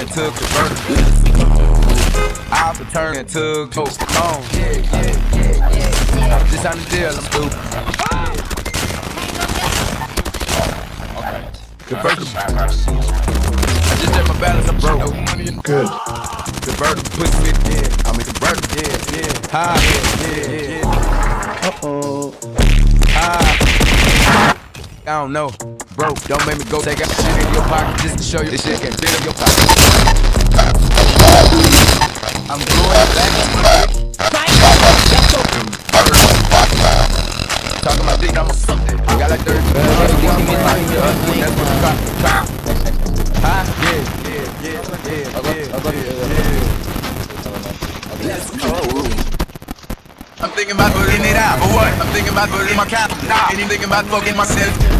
into convertible. I'll turn into coke. This on the deal, I'm stupid. Convertible. I just checked my balance, I'm broke. Good. Convertible, push me, yeah. I mean, convertible, yeah. High, yeah. Uh-oh. I don't know, bro. Don't make me go take out shit in your pocket just to show you this shit can't fit in your pocket. I'm going back. Talking about dick, I'ma suck it. Got like 30 that's what you got. Huh? Yeah. Let's go. I'm thinking about putting it out, but what? I'm thinking about putting my cap. Nah, ain't even thinking about fucking myself.